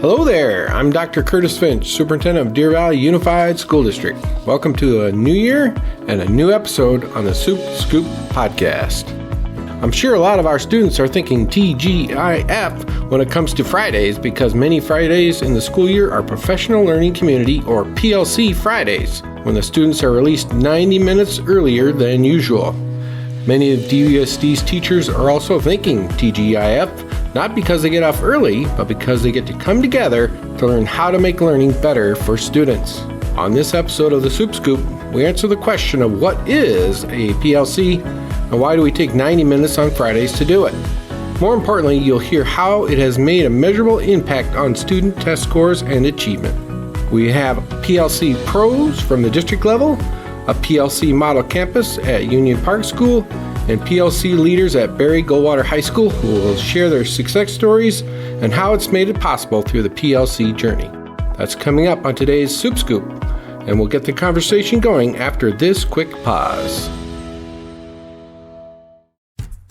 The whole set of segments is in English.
Hello there, I'm Dr. Curtis Finch, Superintendent of Deer Valley Unified School District. Welcome to a new year and a new episode on the Supe Scoop podcast. I'm sure a lot of our students are thinking TGIF when it comes to Fridays because many Fridays in the school year are Professional Learning Community or PLC Fridays, when the students are released 90 minutes earlier than usual. Many of DVUSD's teachers are also thinking TGIF, not because they get off early, but because they get to come together to learn how to make learning better for students. On this episode of the Supe Scoop, we answer the question of what is a PLC and why do we take 90 minutes on Fridays to do it. More importantly, you'll hear how it has made a measurable impact on student test scores and achievement. We have PLC pros from the district level, a PLC model campus at Union Park School, and PLC leaders at Barry Goldwater High School who will share their success stories and how it's made it possible through the PLC journey. That's coming up on today's Supe Scoop, and we'll get the conversation going after this quick pause.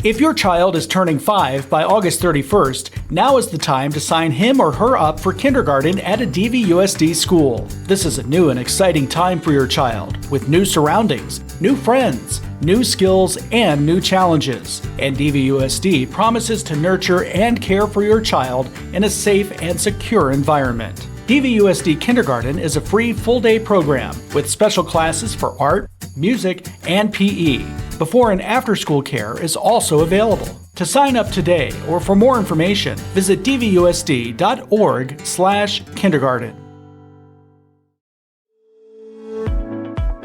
If your child is turning 5 by August 31st, now is the time to sign him or her up for kindergarten at a DVUSD school. This is a new and exciting time for your child, with new surroundings, new friends, new skills, and new challenges. And DVUSD promises to nurture and care for your child in a safe and secure environment. DVUSD Kindergarten is a free full-day program with special classes for art, music, and PE. Before and after school care is also available. To sign up today or for more information, visit dvusd.org/kindergarten.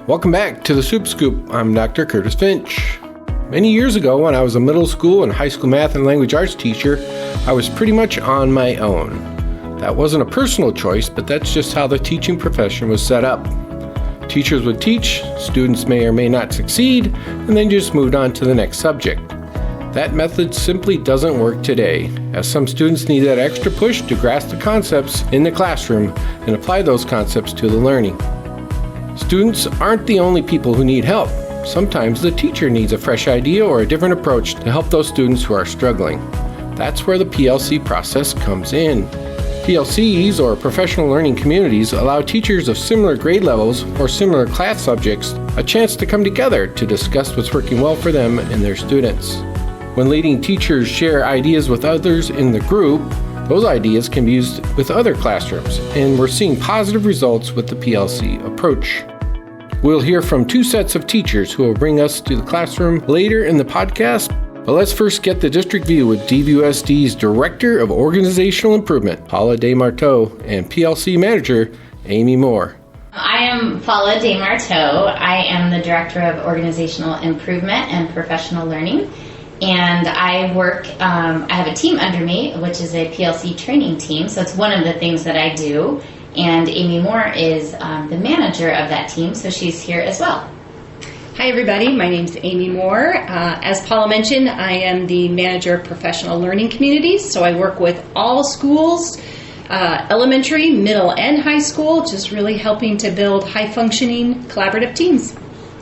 Welcome back to the Supe Scoop. I'm Dr. Curtis Finch. Many years ago, when I was a middle school and high school math and language arts teacher, I was pretty much on my own. That wasn't a personal choice, but that's just how the teaching profession was set up. Teachers would teach, students may or may not succeed, and then just moved on to the next subject. That method simply doesn't work today, as some students need that extra push to grasp the concepts in the classroom and apply those concepts to the learning. Students aren't the only people who need help. Sometimes the teacher needs a fresh idea or a different approach to help those students who are struggling. That's where the PLC process comes in. PLCs, or professional learning communities, allow teachers of similar grade levels or similar class subjects a chance to come together to discuss what's working well for them and their students. When leading teachers share ideas with others in the group, those ideas can be used with other classrooms, and we're seeing positive results with the PLC approach. We'll hear from two sets of teachers who will bring us to the classroom later in the podcast. But let's first get the district view with DVUSD's Director of Organizational Improvement, Paula DeMarteau, and PLC Manager, Amy Moore. I am Paula DeMarteau. I am the Director of Organizational Improvement and Professional Learning. And I have a team under me, which is a PLC training team. So it's one of the things that I do. And Amy Moore is the manager of that team, so she's here as well. Hi everybody, my name is Amy Moore. As Paula mentioned, I am the manager of professional learning communities, so I work with all schools, elementary, middle, and high school, just really helping to build high-functioning collaborative teams.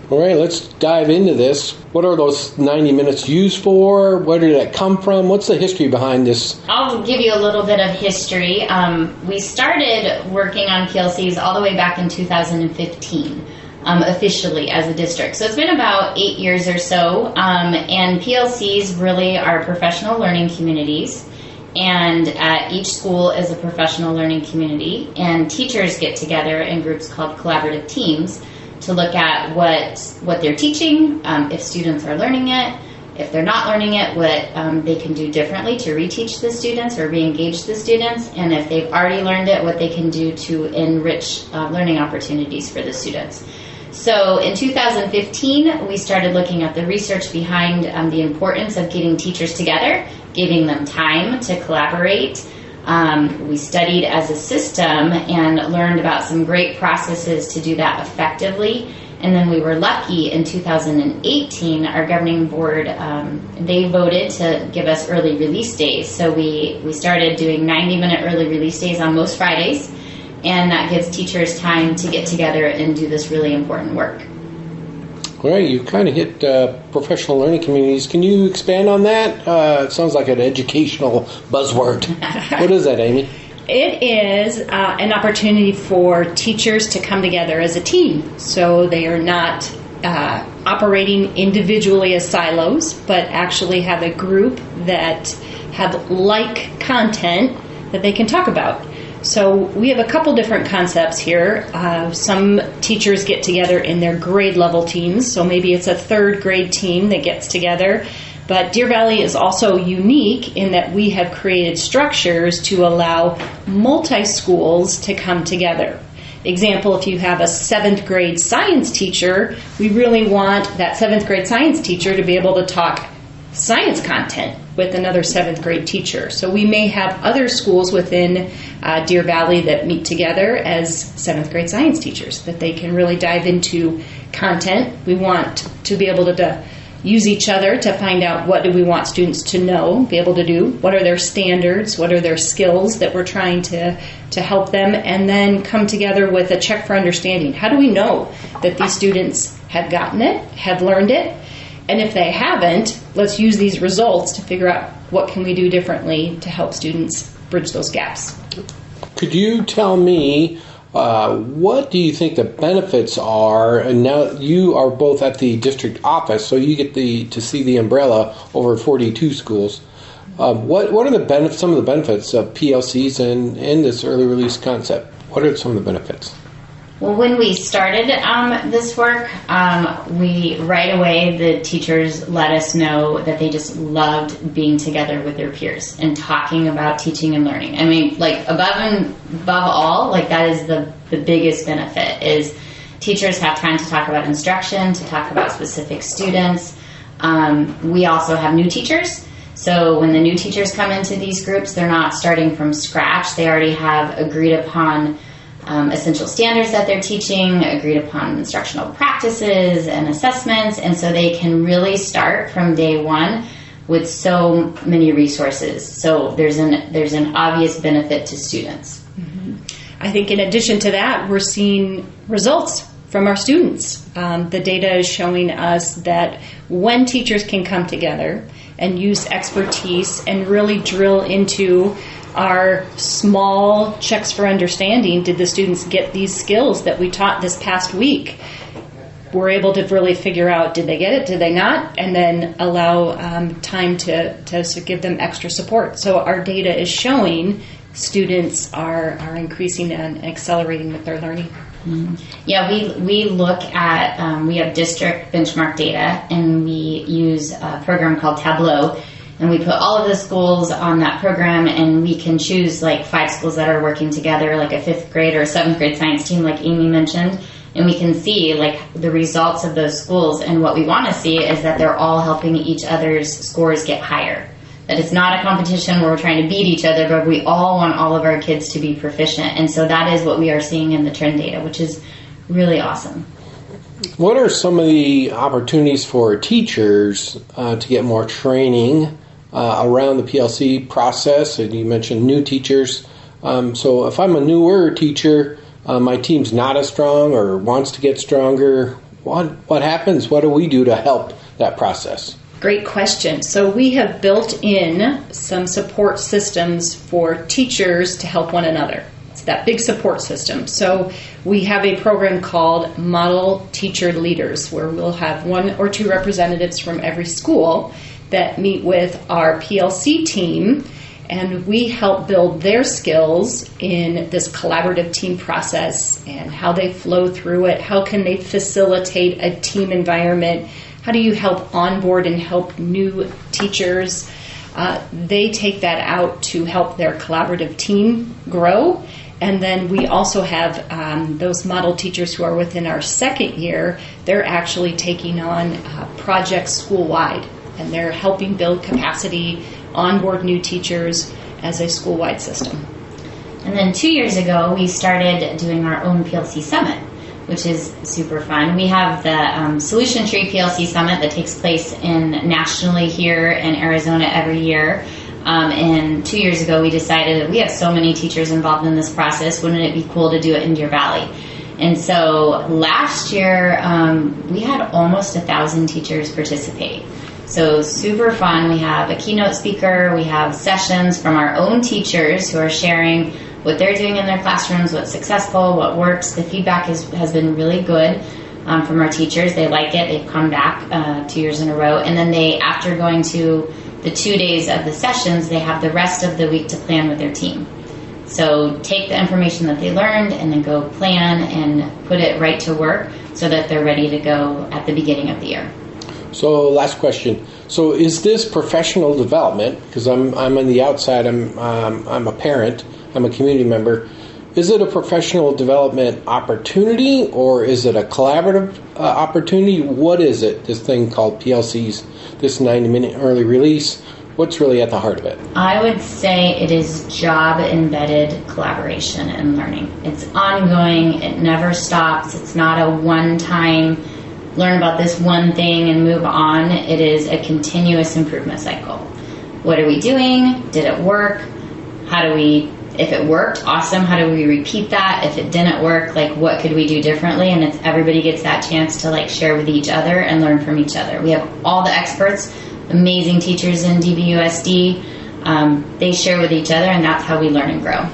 All right, let's dive into this. What are those 90 minutes used for? Where did that come from? What's the history behind this? I'll give you a little bit of history. We started working on PLCs all the way back in 2015. Officially as a district. So it's been about 8 years or so, and PLCs really are professional learning communities, and each school is a professional learning community, and teachers get together in groups called collaborative teams to look at what they're teaching, if students are learning it, if they're not learning it, what they can do differently to reteach the students or re-engage the students, and if they've already learned it, what they can do to enrich learning opportunities for the students. So in 2015, we started looking at the research behind the importance of getting teachers together, giving them time to collaborate. We studied as a system and learned about some great processes to do that effectively. And then we were lucky in 2018, our governing board, they voted to give us early release days. So we started doing 90-minute early release days on most Fridays. And that gives teachers time to get together and do this really important work. All right, you kind of hit professional learning communities. Can you expand on that? It sounds like an educational buzzword. What is that, Amy? It is an opportunity for teachers to come together as a team. So they are not operating individually as silos, but actually have a group that have like content that they can talk about. So we have a couple different concepts here. Some teachers get together in their grade level teams. So maybe it's a third grade team that gets together. But Deer Valley is also unique in that we have created structures to allow multi-schools to come together. Example, if you have a 7th grade science teacher, we really want that 7th grade science teacher to be able to talk science content with another 7th grade teacher. So we may have other schools within Deer Valley that meet together as 7th grade science teachers, that they can really dive into content. We want to be able to use each other to find out what do we want students to know, be able to do, what are their standards, what are their skills that we're trying to help them, and then come together with a check for understanding. How do we know that these students have gotten it, have learned it? And if they haven't, let's use these results to figure out what can we do differently to help students bridge those gaps. Could you tell me what do you think the benefits are? And now you are both at the district office, so you get to see the umbrella over 42 schools. What are the some of the benefits of PLCs and this early release concept? What are some of the benefits? Well, when we started this work, we right away, the teachers let us know that they just loved being together with their peers and talking about teaching and learning. I mean, like above all, like that is the biggest benefit is teachers have time to talk about instruction, to talk about specific students. We also have new teachers. So when the new teachers come into these groups, they're not starting from scratch. They already have agreed upon essential standards that they're teaching, agreed upon instructional practices and assessments, and so they can really start from day one with so many resources. So there's an obvious benefit to students. Mm-hmm. I think in addition to that, we're seeing results from our students. The data is showing us that when teachers can come together and use expertise and really drill into our small checks for understanding, did the students get these skills that we taught this past week? We're able to really figure out, did they get it, did they not? And then allow time to give them extra support. So our data is showing students are increasing and accelerating with their learning. Mm-hmm. Yeah, we look at, we have district benchmark data, and we use a program called Tableau. And we put all of the schools on that program, and we can choose like 5 schools that are working together, like a 5th grade or a 7th grade science team, like Amy mentioned. And we can see like the results of those schools. And what we want to see is that they're all helping each other's scores get higher. That it's not a competition where we're trying to beat each other, but we all want all of our kids to be proficient. And so that is what we are seeing in the trend data, which is really awesome. What are some of the opportunities for teachers to get more training around the PLC process? And you mentioned new teachers. So if I'm a newer teacher, my team's not as strong or wants to get stronger, what happens? What do we do to help that process? Great question. So we have built in some support systems for teachers to help one another. It's that big support system. So we have a program called Model Teacher Leaders, where we'll have 1 or 2 representatives from every school that meet with our PLC team, and we help build their skills in this collaborative team process and how they flow through it. How can they facilitate a team environment? How do you help onboard and help new teachers? They take that out to help their collaborative team grow. And then we also have those model teachers who are within our 2nd year. They're actually taking on projects school-wide, and they're helping build capacity, onboard new teachers as a school-wide system. And then 2 years ago, we started doing our own PLC Summit, which is super fun. We have the Solution Tree PLC Summit that takes place nationally here in Arizona every year. And 2 years ago, we decided that we have so many teachers involved in this process. Wouldn't it be cool to do it in Deer Valley? And so last year, we had almost 1,000 teachers participate. So super fun. We have a keynote speaker. We have sessions from our own teachers who are sharing what they're doing in their classrooms, what's successful, what works. The feedback has been really good from our teachers. They like it. They've come back 2 years in a row. And then after going to the 2 days of the sessions, they have the rest of the week to plan with their team. So take the information that they learned and then go plan and put it right to work so that they're ready to go at the beginning of the year. So last question. So is this professional development, because I'm on the outside, I'm a parent, I'm a community member, is it a professional development opportunity or is it a collaborative opportunity? What is it, this thing called PLCs, this 90-minute early release? What's really at the heart of it? I would say it is job-embedded collaboration and learning. It's ongoing. It never stops. It's not a one-time learn about this one thing and move on. It is a continuous improvement cycle. What are we doing? Did it work? If it worked, awesome. How do we repeat that? If it didn't work, what could we do differently? And everybody gets that chance to share with each other and learn from each other. We have all the experts, amazing teachers in DVUSD. They share with each other, and that's how we learn and grow.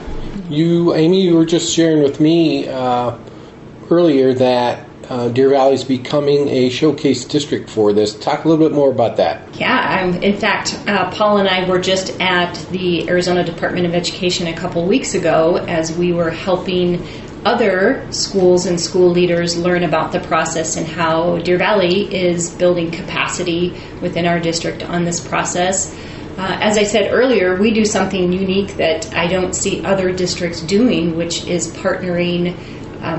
Amy, you were just sharing with me earlier that Deer Valley is becoming a showcase district for this. Talk a little bit more about that. Yeah, in fact, Paul and I were just at the Arizona Department of Education a couple weeks ago as we were helping other schools and school leaders learn about the process and how Deer Valley is building capacity within our district on this process. As I said earlier, we do something unique that I don't see other districts doing, which is partnering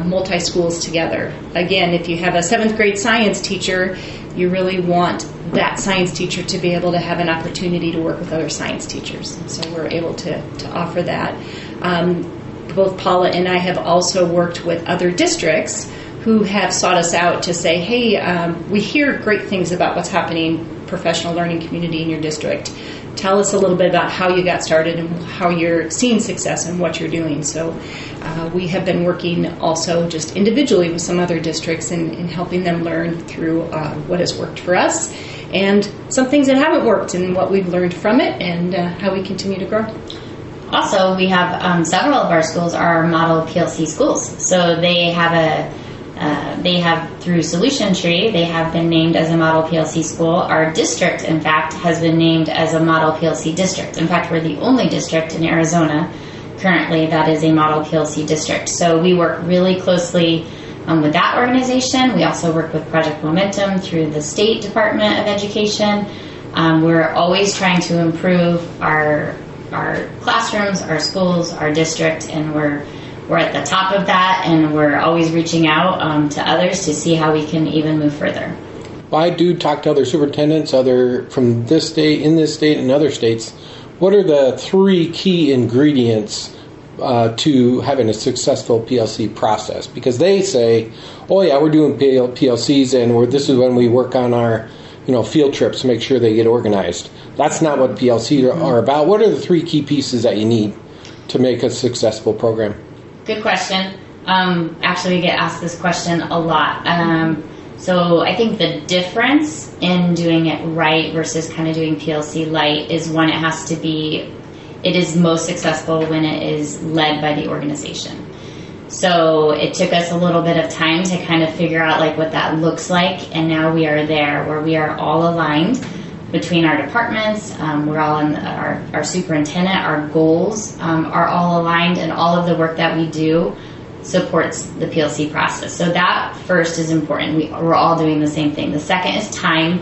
multi-schools together. Again, if you have a 7th grade science teacher, you really want that science teacher to be able to have an opportunity to work with other science teachers. So we're able to offer that. Both Paula and I have also worked with other districts who have sought us out to say, hey, we hear great things about what's happening professional learning community in your district. Tell us a little bit about how you got started and how you're seeing success and what you're doing. So we have been working also just individually with some other districts in helping them learn through what has worked for us and some things that haven't worked and what we've learned from it and how we continue to grow. Also, we have several of our schools are model PLC schools. So they have through Solution Tree, they have been named as a model PLC school. Our district, in fact, has been named as a model PLC district. In fact, we're the only district in Arizona currently that is a model PLC district. So we work really closely with that organization. We also work with Project Momentum through the State Department of Education. We're always trying to improve our classrooms, our schools, our district, and we're at the top of that, and we're always reaching out to others to see how we can even move further. Well, I do talk to other superintendents, from this state, in this state, and other states. What are the 3 key ingredients to having a successful PLC process? Because they say, oh yeah, we're doing PLCs, and this is when we work on our field trips to make sure they get organized. That's not what PLCs are about. What are the 3 key pieces that you need to make a successful program? Good question. Actually, we get asked this question a lot. So I think the difference in doing it right versus kind of doing PLC light is one, it is most successful when it is led by the organization. So it took us a little bit of time to kind of figure out what that looks like, and now we are there where we are all aligned between our departments. We're all in our superintendent, our goals are all aligned, and all of the work that we do supports the PLC process. So that first is important. We're all doing the same thing. The second is time.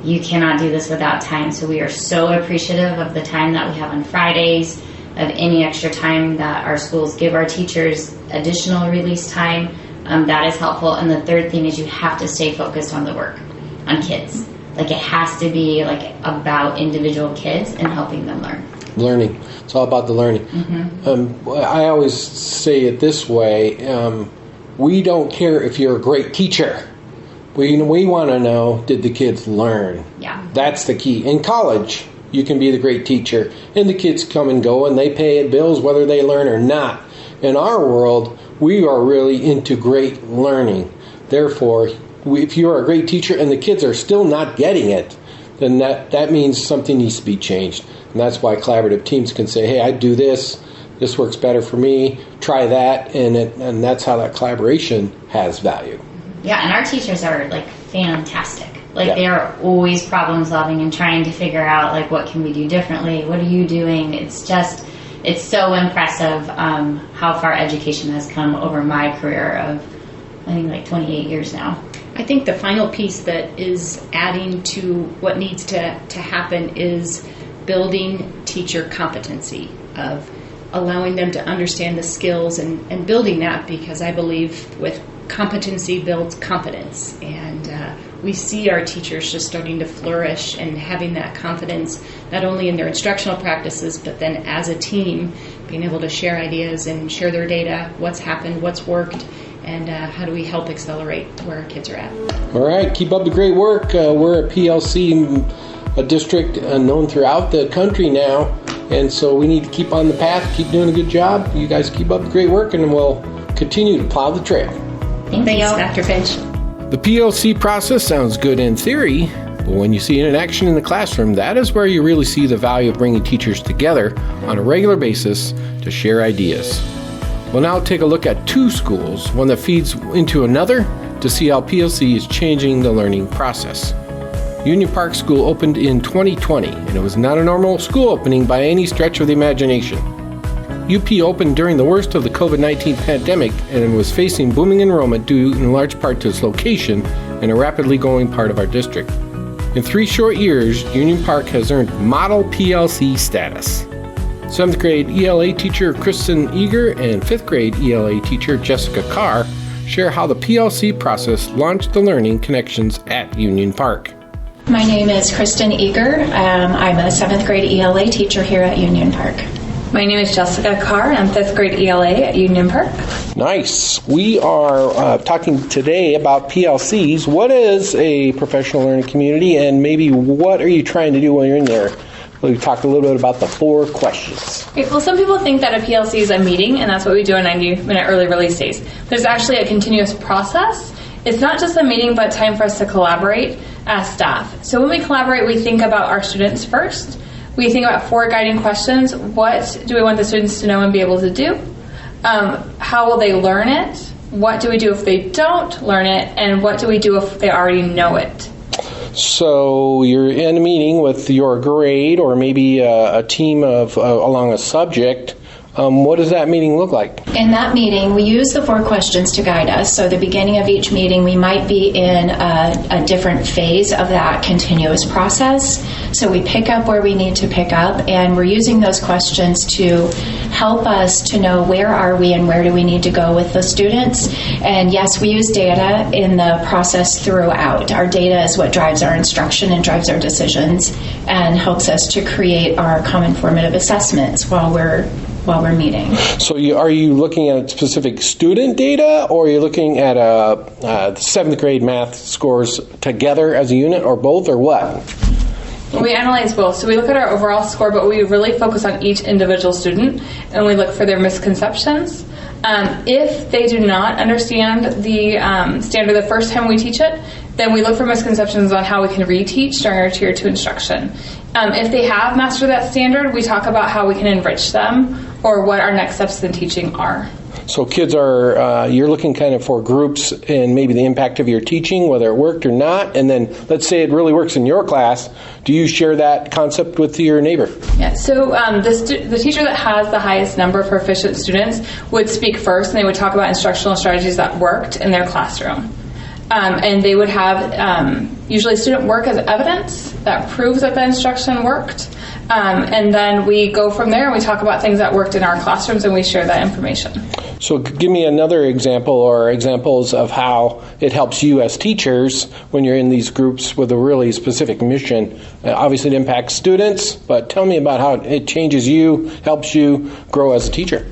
You cannot do this without time. So we are so appreciative of the time that we have on Fridays, of any extra time that our schools give our teachers, additional release time. That is helpful. And the third thing is you have to stay focused on the work, on kids. It has to be about individual kids and helping them learn. Learning. It's all about the learning. Mm-hmm. I always say it this way. We don't care if you're a great teacher. We want to know, did the kids learn? Yeah. That's the key. In college, you can be the great teacher, and the kids come and go, and they pay bills whether they learn or not. In our world, we are really into great learning. Therefore, if you're a great teacher and the kids are still not getting it, then that means something needs to be changed. And that's why collaborative teams can say, hey, I do this, this works better for me, try that, and that's how that collaboration has value. Yeah, and our teachers are like fantastic. Like Yeah. they are always problem solving and trying to figure out like what can we do differently, what are you doing. It's so impressive how far education has come over my career of I think like 28 years now. I think the final piece that is adding to what needs to happen is building teacher competency, of allowing them to understand the skills and building that, because I believe with competency builds confidence, and we see our teachers just starting to flourish and having that confidence not only in their instructional practices but then as a team being able to share ideas and share their data, what's happened, what's worked, and how do we help accelerate where our kids are at. All right, keep up the great work. We're a PLC a district known throughout the country now, and so we need to keep on the path, keep doing a good job. You guys keep up the great work, and we'll continue to plow the trail. Thanks, Dr. Finch. The PLC process sounds good in theory, but when you see it in action in the classroom, that is where you really see the value of bringing teachers together on a regular basis to share ideas. We'll now take a look at two schools, one that feeds into another, to see how PLC is changing the learning process. Union Park School opened in 2020, and it was not a normal school opening by any stretch of the imagination. UP opened during the worst of the COVID-19 pandemic and was facing booming enrollment due in large part to its location in a rapidly growing part of our district. In 3 short years, Union Park has earned Model PLC status. 7th grade ELA teacher Kristen Eager and 5th grade ELA teacher Jessica Carr share how the PLC process launched the learning connections at Union Park. My name is Kristen Eager. I'm a 7th grade ELA teacher here at Union Park. My name is Jessica Carr. I'm 5th grade ELA at Union Park. Nice. We are talking today about PLCs. What is a professional learning community, and maybe what are you trying to do when you're in there? We talked a little bit about the 4 questions. Okay, well, some people think that a PLC is a meeting, and that's what we do on 90-minute early release days. But it's actually a continuous process. It's not just a meeting, but time for us to collaborate as staff. So when we collaborate, we think about our students first. We think about 4 guiding questions. What do we want the students to know and be able to do? How will they learn it? What do we do if they don't learn it? And what do we do if they already know it? So you're in a meeting with your grade or maybe a team of along a subject. What does that meeting look like? In that meeting, we use the 4 questions to guide us. So the beginning of each meeting, we might be in a different phase of that continuous process. So we pick up where we need to pick up, and we're using those questions to help us to know where are we and where do we need to go with the students. And yes, we use data in the process throughout. Our data is what drives our instruction and drives our decisions and helps us to create our common formative assessments while we're meeting. So are you looking at specific student data, or are you looking at 7th grade math scores together as a unit, or both, or what? We analyze both. So we look at our overall score, but we really focus on each individual student, and we look for their misconceptions. If they do not understand the standard the first time we teach it, then we look for misconceptions on how we can reteach during our Tier 2 instruction. If they have mastered that standard, we talk about how we can enrich them or what our next steps in teaching are. So kids are, you're looking kind of for groups and maybe the impact of your teaching, whether it worked or not, and then let's say it really works in your class. Do you share that concept with your neighbor? Yeah, so the teacher that has the highest number of proficient students would speak first, and they would talk about instructional strategies that worked in their classroom. And they would have usually student work as evidence that proves that the instruction worked. And then we go from there and we talk about things that worked in our classrooms and we share that information. So give me another example or examples of how it helps you as teachers when you're in these groups with a really specific mission. Obviously it impacts students, but tell me about how it changes you, helps you grow as a teacher.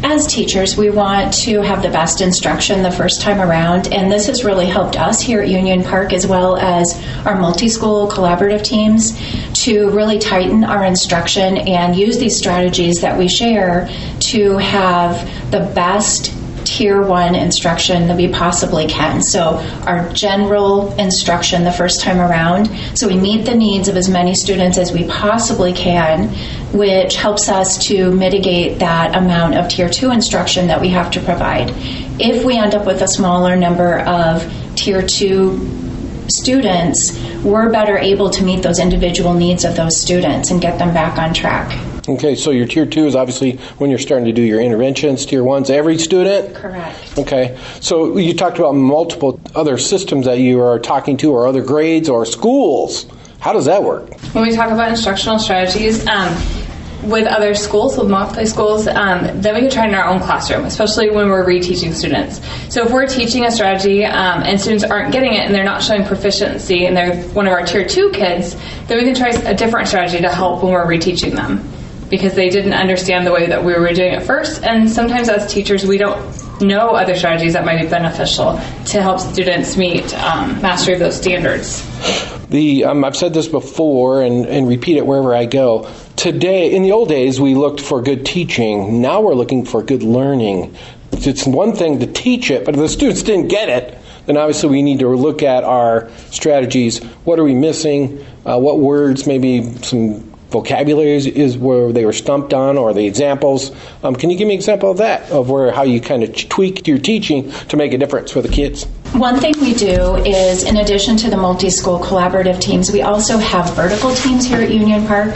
As teachers, we want to have the best instruction the first time around, and this has really helped us here at Union Park as well as our multi-school collaborative teams to really tighten our instruction and use these strategies that we share to have the best Tier 1 instruction that we possibly can. So our general instruction the first time around, so we meet the needs of as many students as we possibly can, which helps us to mitigate that amount of Tier 2 instruction that we have to provide. If we end up with a smaller number of Tier 2 students, we're better able to meet those individual needs of those students and get them back on track. Okay, so your Tier 2 is obviously when you're starting to do your interventions. Tier 1's every student? Correct. Okay, so you talked about multiple other systems that you are talking to, or other grades or schools. How does that work? When we talk about instructional strategies, with other schools, with multi schools, then we can try it in our own classroom, especially when we're reteaching students. So if we're teaching a strategy and students aren't getting it and they're not showing proficiency and they're one of our Tier 2 kids, then we can try a different strategy to help when we're reteaching them, because they didn't understand the way that we were doing it first. And sometimes as teachers, we don't know other strategies that might be beneficial to help students meet mastery of those standards. I've said this before and repeat it wherever I go. Today, in the old days, we looked for good teaching. Now we're looking for good learning. It's one thing to teach it, but if the students didn't get it, then obviously we need to look at our strategies. What are we missing? What words, maybe some vocabulary is where they were stumped on, or the examples. Can you give me an example of that, of how you kind of tweaked your teaching to make a difference for the kids? One thing we do is, in addition to the multi-school collaborative teams, we also have vertical teams here at Union Park,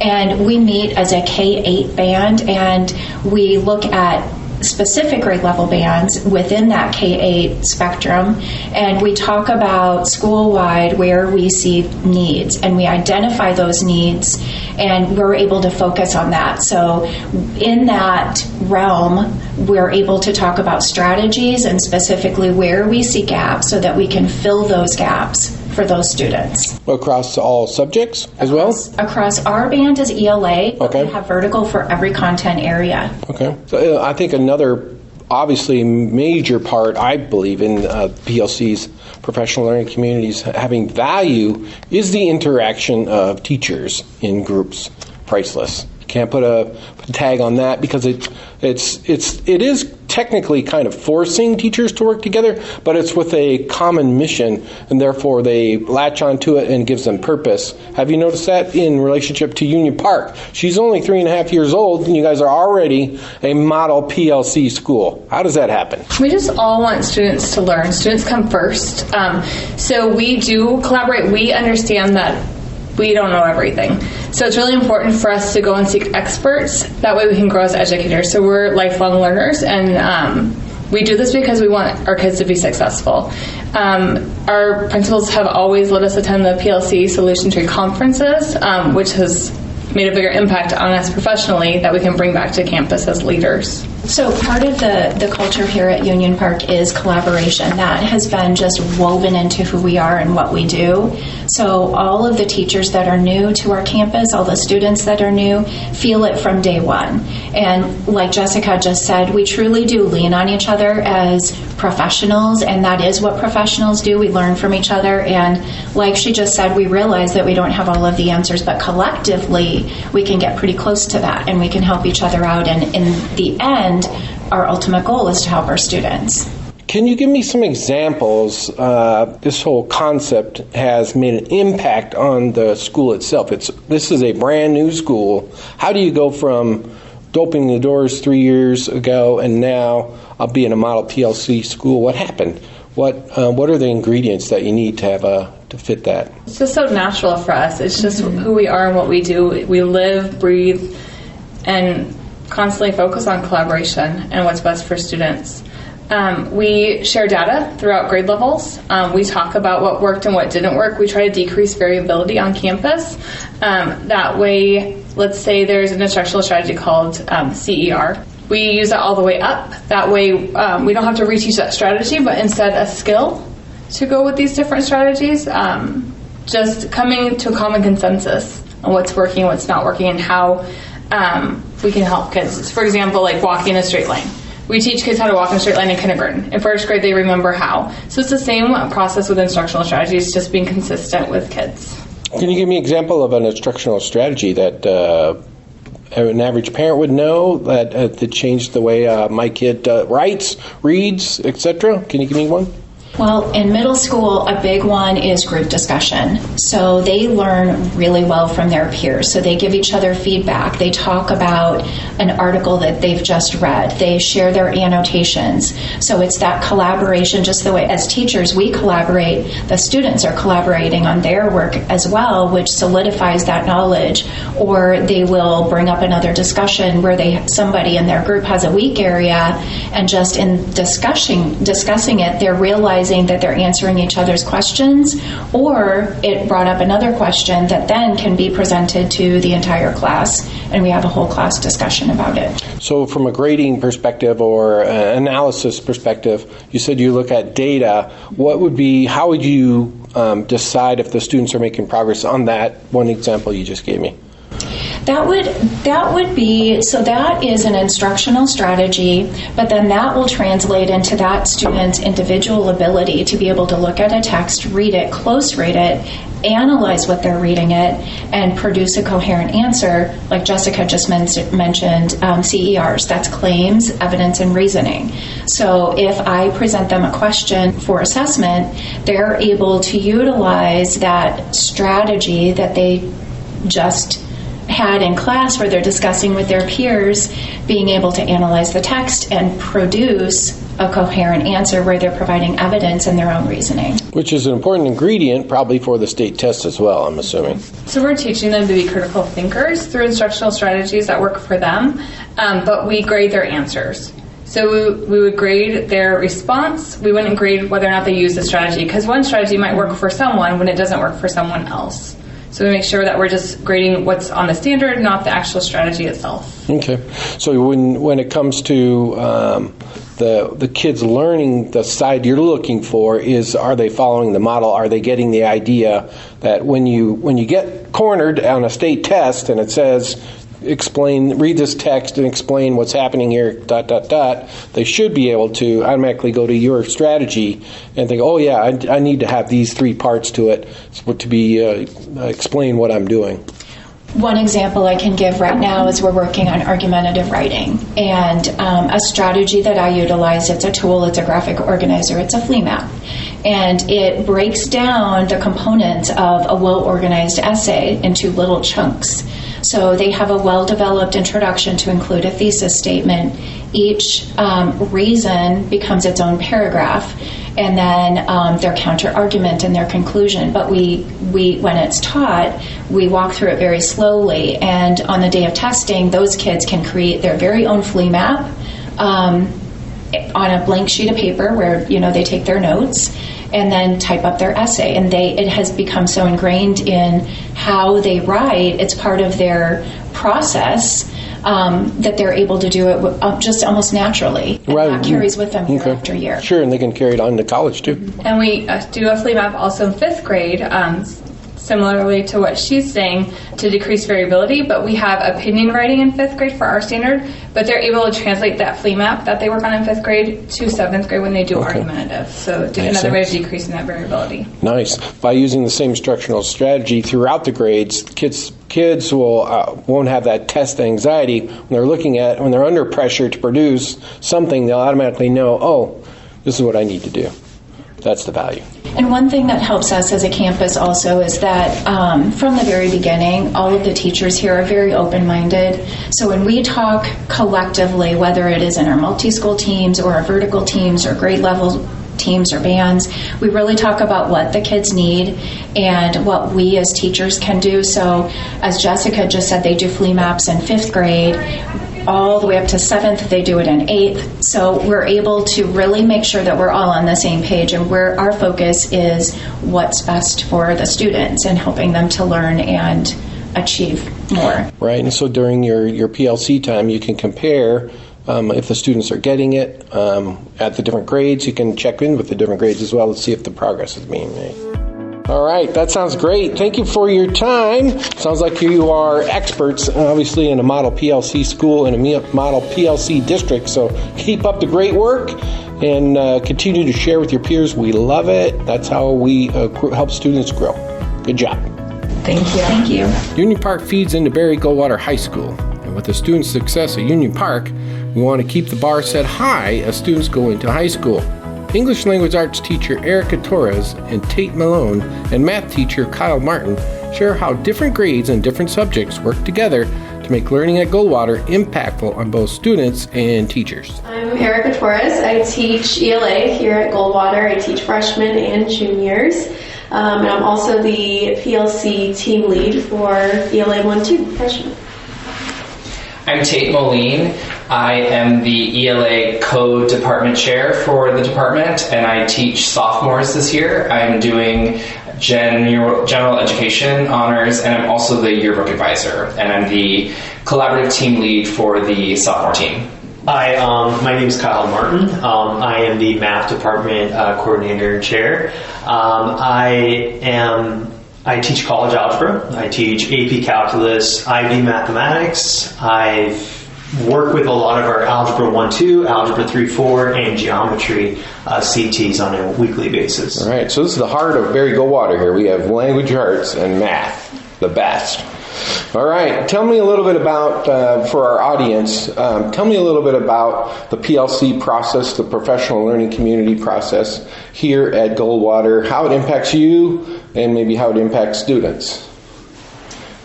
and we meet as a K-8 band, and we look at specific grade level bands within that K-8 spectrum, and we talk about school-wide where we see needs, and we identify those needs, and we're able to focus on that. So in that realm, we're able to talk about strategies and specifically where we see gaps so that we can fill those gaps for those students. Across all subjects as well? Across our band is ELA, but okay. We have vertical for every content area. Okay. So I think another obviously major part, I believe, in PLC's professional learning communities having value is the interaction of teachers in groups. Priceless. You can't put a tag on that, because it is technically kind of forcing teachers to work together, but it's with a common mission, and therefore they latch onto it and gives them purpose. Have you noticed that in relationship to Union Park? She's only 3.5 years old, and you guys are already a model PLC school. How does that happen? We just all want students to learn. Students come first. So we do collaborate. We understand that we don't know everything. So it's really important for us to go and seek experts. That way we can grow as educators. So we're lifelong learners, and we do this because we want our kids to be successful. Our principals have always let us attend the PLC Solution Tree conferences, which has made a bigger impact on us professionally that we can bring back to campus as leaders. So part of the culture here at Union Park is collaboration. That has been just woven into who we are and what we do. So all of the teachers that are new to our campus, all the students that are new, feel it from day one. And like Jessica just said, we truly do lean on each other as professionals, and that is what professionals do. We learn from each other, and like she just said, we realize that we don't have all of the answers, but collectively we can get pretty close to that, and we can help each other out, and in the end, our ultimate goal is to help our students. Can you give me some examples? This whole concept has made an impact on the school itself. This is a brand new school. How do you go from opening the doors 3 years ago and now being a model PLC school? What happened? What are the ingredients that you need to have to fit that? It's just so natural for us. It's just who we are and what we do. We live, breathe, and constantly focus on collaboration and what's best for students. We share data throughout grade levels. We talk about what worked and what didn't work. We try to decrease variability on campus. That way, let's say there's an instructional strategy called CER. We use that all the way up. That way, we don't have to reteach that strategy, but instead a skill to go with these different strategies. Just coming to a common consensus on what's working, what's not working, and how we can help kids. For example, like walking a straight line. We teach kids how to walk in a straight line in kindergarten. In first grade, they remember how. So it's the same process with instructional strategies, just being consistent with kids. Can you give me an example of an instructional strategy that an average parent would know that changed the way my kid writes, reads, etc.? Can you give me one? Well, in middle school, a big one is group discussion. So they learn really well from their peers. So they give each other feedback. They talk about an article that they've just read. They share their annotations. So it's that collaboration, just the way as teachers we collaborate, the students are collaborating on their work as well, which solidifies that knowledge. Or they will bring up another discussion where somebody in their group has a weak area, and just in discussing it, they're realizing that they're answering each other's questions, or it brought up another question that then can be presented to the entire class, and we have a whole class discussion about it. So from a grading perspective or analysis perspective, you said you look at data. How would you decide if the students are making progress on that one example you just gave me? That would be, so that is an instructional strategy, but then that will translate into that student's individual ability to be able to look at a text, read it, close read it, analyze what they're reading it, and produce a coherent answer, like Jessica just mentioned, CERs, that's claims, evidence, and reasoning. So if I present them a question for assessment, they're able to utilize that strategy that they just had in class where they're discussing with their peers, being able to analyze the text and produce a coherent answer where they're providing evidence and their own reasoning. Which is an important ingredient probably for the state test as well, I'm assuming. So we're teaching them to be critical thinkers through instructional strategies that work for them, but we grade their answers. So we would grade their response. We wouldn't grade whether or not they use the strategy, because one strategy might work for someone when it doesn't work for someone else. So we make sure that we're just grading what's on the standard, not the actual strategy itself. Okay. So when it comes to the kids learning, the side you're looking for is, are they following the model? Are they getting the idea that when you get cornered on a state test and it says, read this text and explain what's happening here, ... they should be able to automatically go to your strategy and think, oh yeah, I need to have these three parts to it to be explain what I'm doing. One example I can give right now is we're working on argumentative writing, and a strategy that I utilize, it's a tool, it's a graphic organizer, it's a flea map, and it breaks down the components of a well-organized essay into little chunks. So they have a well-developed introduction to include a thesis statement. Each reason becomes its own paragraph, and then their counter-argument and their conclusion. But we when it's taught, we walk through it very slowly, and on the day of testing, those kids can create their very own flea map on a blank sheet of paper where they take their notes and then type up their essay. And it has become so ingrained in how they write, it's part of their process, that they're able to do it just almost naturally. And that carries with them year after year. Sure, and they can carry it on to college too. And we do a flea map also in 5th grade, similarly to what she's saying, to decrease variability, but we have opinion writing in 5th grade for our standard, but they're able to translate that flea map that they work on in 5th grade to 7th grade when they do argumentative. So another way of decreasing that variability. Nice. By using the same instructional strategy throughout the grades, kids won't have that test anxiety when they're under pressure to produce something. They'll automatically know, oh, this is what I need to do. That's the value. And one thing that helps us as a campus also is that from the very beginning, all of the teachers here are very open-minded. So when we talk collectively, whether it is in our multi-school teams or our vertical teams or grade level teams or bands, we really talk about what the kids need and what we as teachers can do. So as Jessica just said, they do flea maps in 5th grade. All the way up to 7th, they do it in 8th. So we're able to really make sure that we're all on the same page, and where our focus is what's best for the students and helping them to learn and achieve more. Right, and so during your PLC time, you can compare if the students are getting it at the different grades. You can check in with the different grades as well to see if the progress is being made. All right, that sounds great. Thank you for your time. Sounds like you are experts, obviously, in a model PLC school and a model PLC district. So keep up the great work and continue to share with your peers. We love it. That's how we help students grow. Good job. Thank you. Thank you. Union Park feeds into Barry Goldwater High School. And with the student success at Union Park, we want to keep the bar set high as students go into high school. English language arts teacher Erica Torres and Tate Malone and math teacher Kyle Martin share how different grades and different subjects work together to make learning at Goldwater impactful on both students and teachers. I'm Erica Torres. I teach ELA here at Goldwater. I teach freshmen and juniors. And I'm also the PLC team lead for ELA 1-2 freshmen. I'm Tate Moline. I am the ELA Code Department Chair for the department, and I teach sophomores this year. I'm doing general education honors, and I'm also the yearbook advisor, and I'm the collaborative team lead for the sophomore team. Hi, my name is Kyle Martin. I am the math department coordinator and chair. I teach college algebra. I teach AP calculus, IB mathematics. I work with a lot of our algebra 1-2, algebra 3-4, and geometry CTs on a weekly basis. All right, so this is the heart of Barry Goldwater here. We have language arts and math, the best. All right, tell me a little bit about, for our audience, tell me a little bit about the PLC process, the professional learning community process here at Goldwater, how it impacts you, and maybe how it impacts students.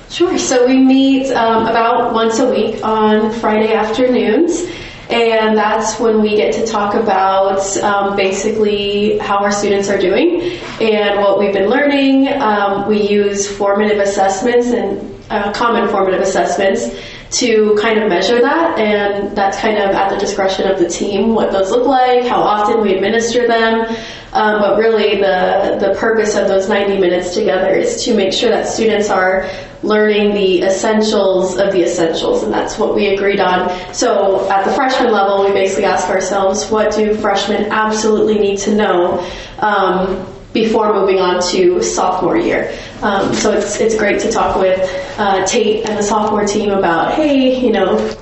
Sure. So we meet about once a week on Friday afternoons, and that's when we get to talk about basically how our students are doing and what we've been learning. We use formative assessments and common formative assessments to kind of measure that, and that's kind of at the discretion of the team what those look like, how often we administer them. But really the purpose of those 90 minutes together is to make sure that students are learning the essentials of the essentials, and that's what we agreed on. So at the freshman level, we basically ask ourselves, what do freshmen absolutely need to know before moving on to sophomore year? So it's great to talk with Tate and the sophomore team about, hey,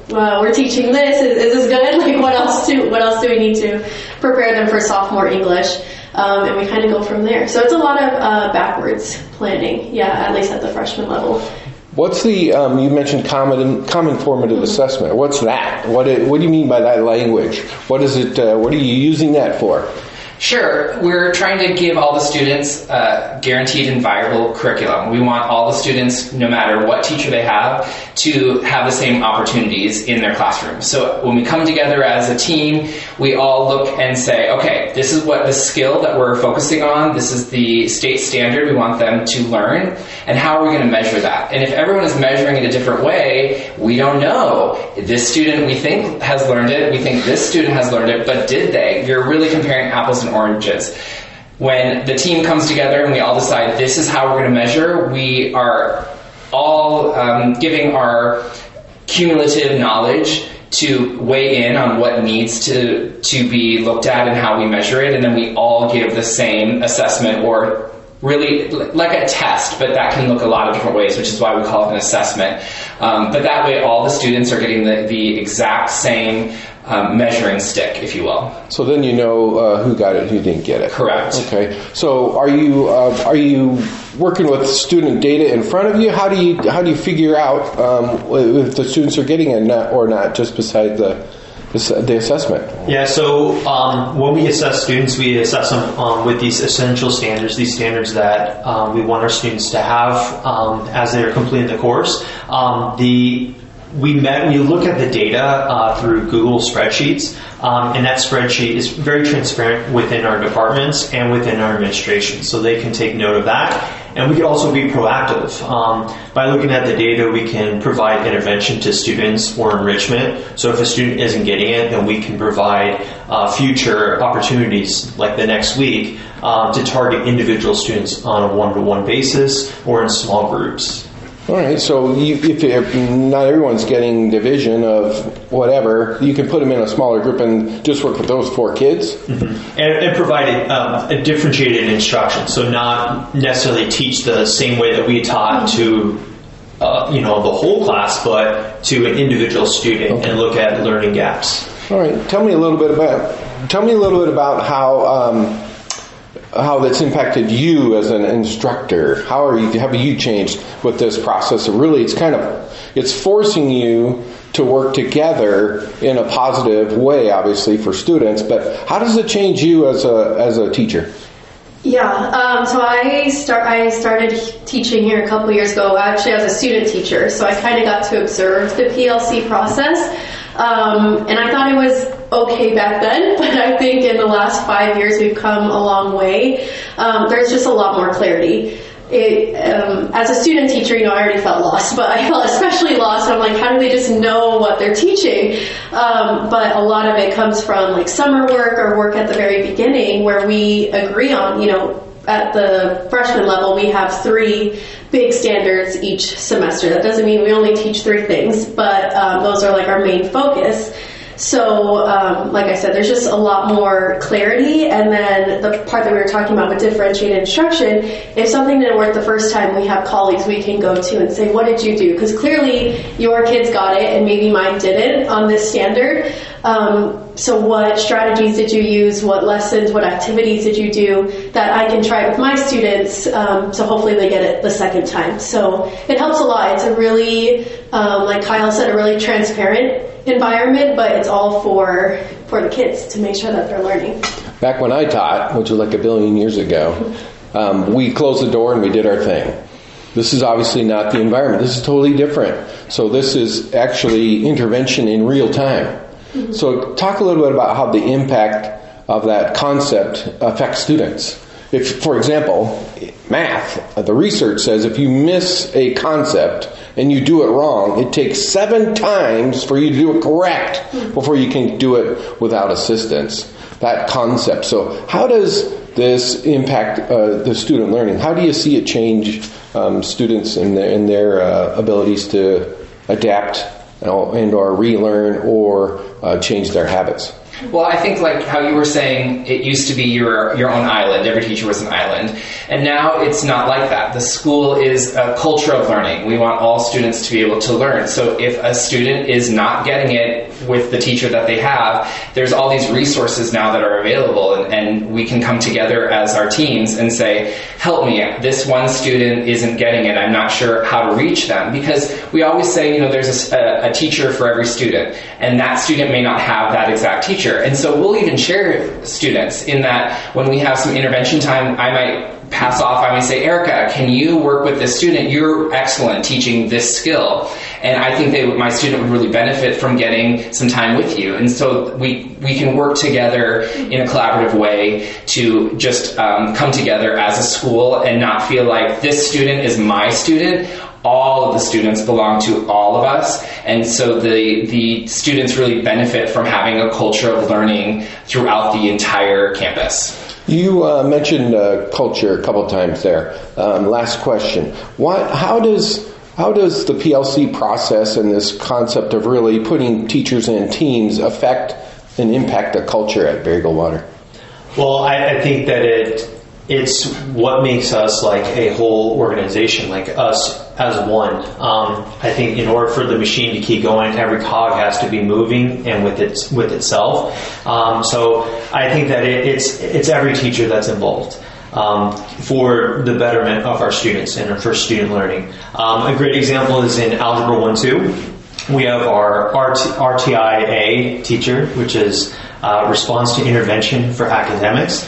we're teaching this. Is this good? Like, what else do we need to prepare them for sophomore English? And we kind of go from there. So it's a lot of backwards planning, at least at the freshman level. What's the, you mentioned common formative assessment. What's that? What do you mean by that language? What is it, what are you using that for? Sure. We're trying to give all the students guaranteed and viable curriculum. We want all the students, no matter what teacher they have, to have the same opportunities in their classroom. So when we come together as a team, we all look and say, okay, this is what the skill that we're focusing on, this is the state standard we want them to learn, and how are we going to measure that? And if everyone is measuring it a different way, we don't know. This student we think has learned it, we think this student has learned it, but did they? You're really comparing apples and oranges. When the team comes together and we all decide this is how we're going to measure, we are all giving our cumulative knowledge to weigh in on what needs to be looked at and how we measure it, and then we all give the same assessment, or really like a test, but that can look a lot of different ways, which is why we call it an assessment. But that way all the students are getting the exact same measuring stick, if you will. So then you know who got it, who didn't get it. Correct. Okay. So are you working with student data in front of you? How do you figure out if the students are getting it or not, just beside the assessment? Yeah, so when we assess students, we assess them with these essential standards, these standards that we want our students to have as they're completing the course. You look at the data through Google spreadsheets, and that spreadsheet is very transparent within our departments and within our administration, so they can take note of that. And we can also be proactive. By looking at the data, we can provide intervention to students for enrichment. So if a student isn't getting it, then we can provide future opportunities, like the next week, to target individual students on a one-to-one basis or in small groups. All right, so if not everyone's getting division of whatever, you can put them in a smaller group and just work with those 4 kids. Mm-hmm. And provide a differentiated instruction, so not necessarily teach the same way that we taught to the whole class, but to an individual student, and look at learning gaps. All right, tell me a little bit about how that's impacted you as an instructor. How have you changed with this process? Really, it's forcing you to work together in a positive way, obviously, for students. But how does it change you as a teacher? Yeah, so I started teaching here a couple years ago, actually as a student teacher, so I kind of got to observe the PLC process, and I thought it was okay back then, but I think in the last 5 years we've come a long way. There's just a lot more clarity. As a student teacher, I already felt lost, but I felt especially lost. I'm like, how do they just know what they're teaching? But a lot of it comes from like summer work or work at the very beginning where we agree on, at the freshman level, we have 3 big standards each semester. That doesn't mean we only teach 3 things, but those are like our main focus. So, like I said, there's just a lot more clarity. And then the part that we were talking about with differentiated instruction, if something didn't work the first time, we have colleagues we can go to and say, what did you do? Because clearly your kids got it and maybe mine didn't on this standard. So what strategies did you use? What lessons, what activities did you do that I can try with my students, so hopefully they get it the second time. So it helps a lot. It's a really, like Kyle said, a really transparent environment, but it's all for the kids to make sure that they're learning. Back when I taught, which was like a billion years ago, we closed the door and we did our thing. This is obviously not the environment. This is totally different. So this is actually intervention in real time. Mm-hmm. So talk a little bit about how the impact of that concept affects students. If, for example, math, the research says if you miss a concept and you do it wrong, it takes 7 times for you to do it correct before you can do it without assistance. That concept. So how does this impact the student learning? How do you see it change students in their abilities to adapt and or relearn or change their habits? Well, I think like how you were saying, it used to be your own island. Every teacher was an island. And now it's not like that. The school is a culture of learning. We want all students to be able to learn. So if a student is not getting it with the teacher that they have, there's all these resources now that are available, and we can come together as our teams and say, help me, this one student isn't getting it. I'm not sure how to reach them. Because we always say, there's a teacher for every student, and that student may not have that exact teacher. And so we'll even share students in that when we have some intervention time, I might pass off, I might say, Erica, can you work with this student? You're excellent teaching this skill. And I think my student would really benefit from getting some time with you. And so we can work together in a collaborative way to just come together as a school and not feel like this student is my student. All of the students belong to all of us, and so the students really benefit from having a culture of learning throughout the entire campus. You mentioned culture a couple times there. Last question: How does the PLC process and this concept of really putting teachers in teams affect and impact the culture at Berry Goldwater? Well, I think that it's what makes us like a whole organization, like us as one. I think in order for the machine to keep going, every cog has to be moving and with itself. So I think that it's every teacher that's involved for the betterment of our students and for student learning. A great example is in Algebra 1-2. We have our RTIA teacher, which is response to intervention for academics.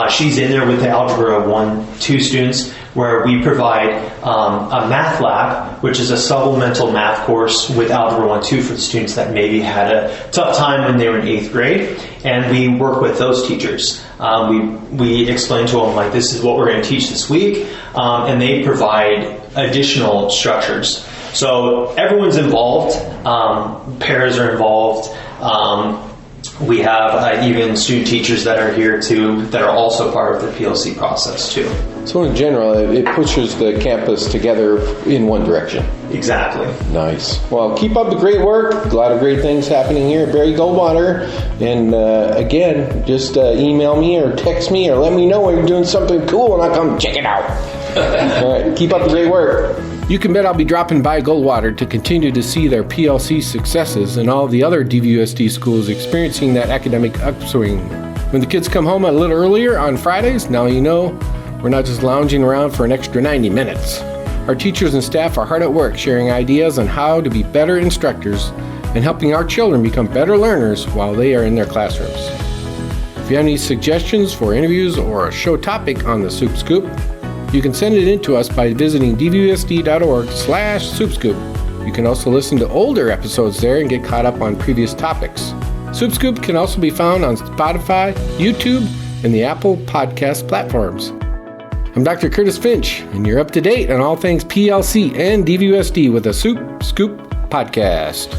She's in there with the Algebra 1-2 students, where we provide a math lab, which is a supplemental math course with Algebra 1-2 for the students that maybe had a tough time when they were in 8th grade. And we work with those teachers. We explain to them, like, this is what we're going to teach this week, and they provide additional structures. So everyone's involved. Pairs are involved. We have even student teachers that are here too, that are also part of the PLC process too. So in general, it pushes the campus together in one direction. Exactly. Nice. Well, keep up the great work. A lot of great things happening here at Berry Goldwater. And again, just email me or text me or let me know when you're doing something cool and I'll come check it out. All right. Keep up the great work. You can bet I'll be dropping by Goldwater to continue to see their PLC successes and all the other DVUSD schools experiencing that academic upswing. When the kids come home a little earlier on Fridays, now you know we're not just lounging around for an extra 90 minutes. Our teachers and staff are hard at work sharing ideas on how to be better instructors and helping our children become better learners while they are in their classrooms. If you have any suggestions for interviews or a show topic on the Supe Scoop, you can send it in to us by visiting dvusd.org/SupeScoop. You can also listen to older episodes there and get caught up on previous topics. Supe Scoop can also be found on Spotify, YouTube, and the Apple Podcast platforms. I'm Dr. Curtis Finch, and you're up to date on all things PLC and DVUSD with the Supe Scoop podcast.